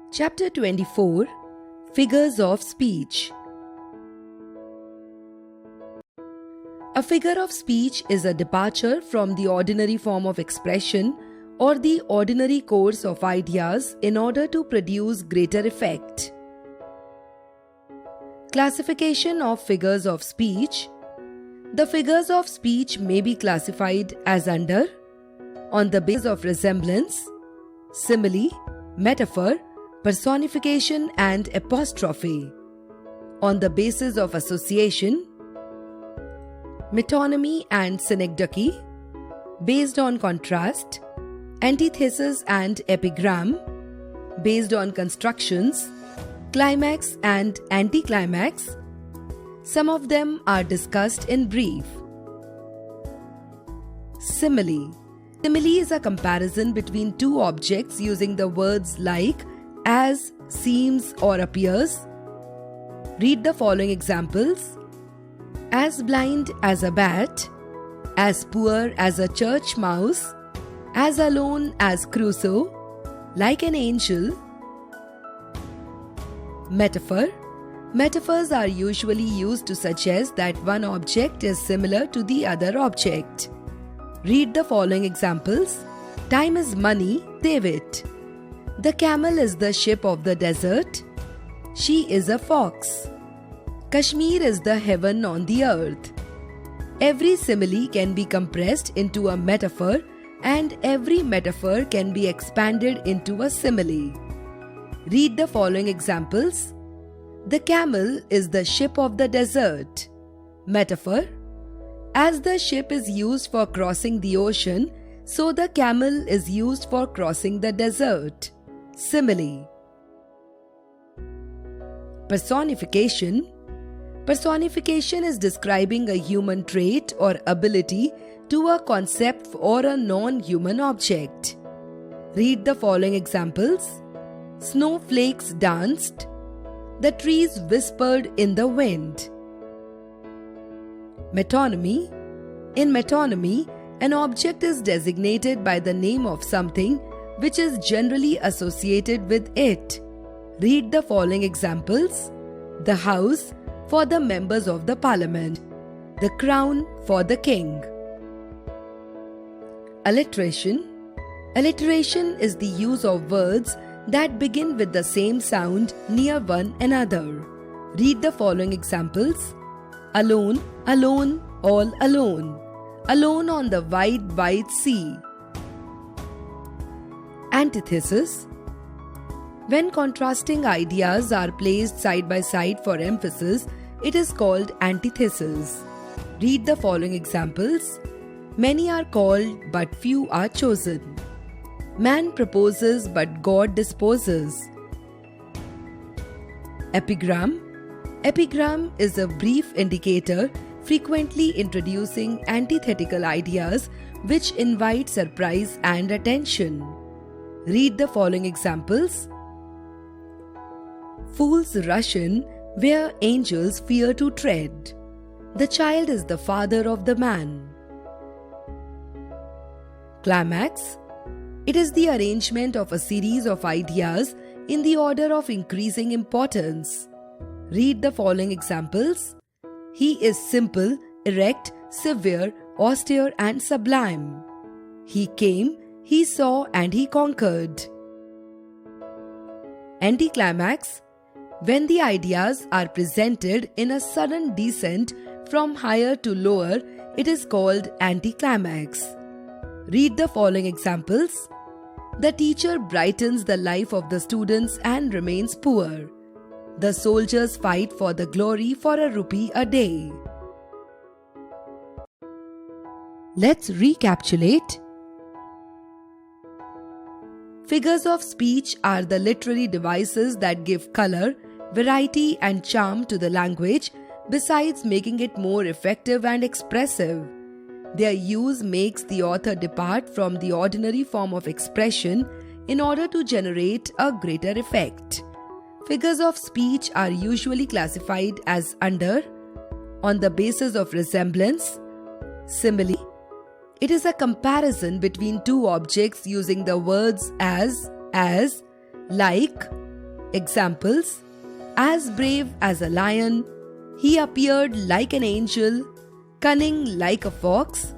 Chapter 24 Figures of Speech. A figure of speech is a departure from the ordinary form of expression or the ordinary course of ideas in order to produce greater effect. Classification of figures of speech. The figures of speech may be classified as under: on the basis of resemblance, simile, metaphor, personification and apostrophe; on the basis of association, metonymy and synecdoche; based on contrast, antithesis and epigram; based on constructions, climax and anticlimax. Some of them are discussed in brief. Simile. Simile is a comparison between two objects using the words like, as, seems or appears. Read the following examples. As blind as a bat, as poor as a church mouse, as alone as Crusoe, like an angel. Metaphor. Metaphors are usually used to suggest that one object is similar to the other object. Read the following examples. Time is money, save it. The camel is the ship of the desert. She is a fox. Kashmir is the heaven on the earth. Every simile can be compressed into a metaphor, and every metaphor can be expanded into a simile. Read the following examples. The camel is the ship of the desert. Metaphor. As the ship is used for crossing the ocean, so the camel is used for crossing the desert. Simile. Personification. Personification is describing a human trait or ability to a concept or a non-human object. Read the following examples. Snowflakes danced. The trees whispered in the wind. Metonymy. In metonymy, an object is designated by the name of something which is generally associated with it. Read the following examples. The house for the members of the parliament. The crown for the king. Alliteration. Alliteration is the use of words that begin with the same sound near one another. Read the following examples. Alone, alone, all alone. Alone on the wide, wide sea. Antithesis. When contrasting ideas are placed side by side for emphasis, it is called antithesis. Read the following examples. Many are called, but few are chosen. Man proposes, but God disposes. Epigram. Epigram is a brief indicator frequently introducing antithetical ideas which invite surprise and attention. Read the following examples. Fools rush in where angels fear to tread. The child is the father of the man. Climax. It is the arrangement of a series of ideas in the order of increasing importance. Read the following examples. He is simple, erect, severe, austere and sublime. He came, he saw and he conquered. Anticlimax. When the ideas are presented in a sudden descent from higher to lower, it is called anticlimax. Read the following examples. The teacher brightens the life of the students and remains poor. The soldiers fight for the glory for a rupee a day. Let's recapitulate. Figures of speech are the literary devices that give color, variety and charm to the language, besides making it more effective and expressive. Their use makes the author depart from the ordinary form of expression in order to generate a greater effect. Figures of speech are usually classified as under: on the basis of resemblance, simile. It is a comparison between two objects using the words as, like, Examples: as brave as a lion, he appeared like an angel, cunning like a fox.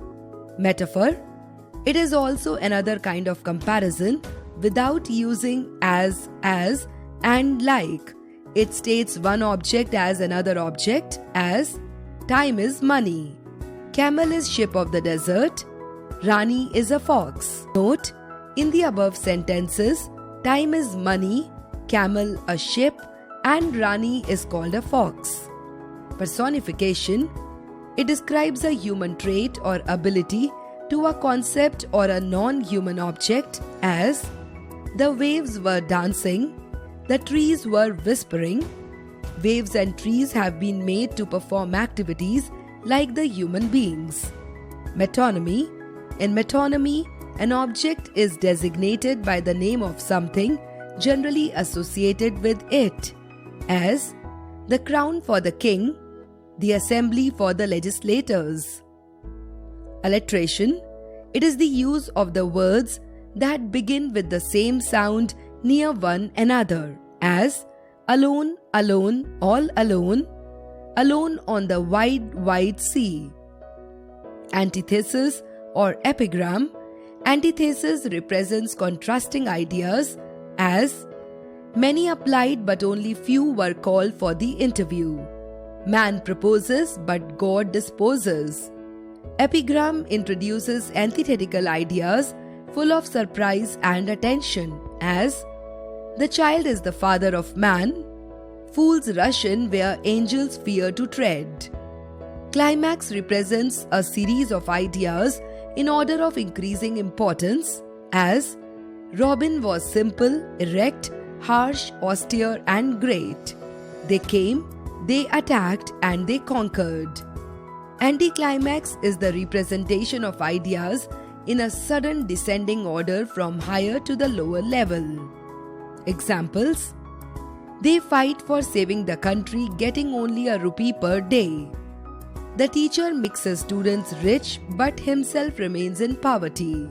Metaphor: it is also another kind of comparison without using as, and like. It states one object as another object, as time is money, camel is ship of the desert, Rani is a fox. Note: in the above sentences, time is money, camel a ship, and Rani is called a fox. Personification: it describes a human trait or ability to a concept or a non-human object, as the waves were dancing, the trees were whispering. Waves and trees have been made to perform activities like the human beings. Metonymy: in metonymy, an object is designated by the name of something generally associated with it, as the crown for the king, the assembly for the legislators. Alliteration: it is the use of the words that begin with the same sound near one another, as alone, alone, all alone, alone on the wide, wide sea. Antithesis or epigram: antithesis represents contrasting ideas, as many applied but only few were called for the interview. Man proposes but God disposes. Epigram introduces antithetical ideas full of surprise and attention, as the child is the father of man, fools rush in where angels fear to tread. Climax represents a series of ideas in order of increasing importance, as Robin was simple, erect, harsh, austere, and great. They came, they attacked, and they conquered. Anticlimax is the representation of ideas in a sudden descending order from higher to the lower level. Examples: they fight for saving the country, getting only a rupee per day. The teacher makes his students rich but himself remains in poverty.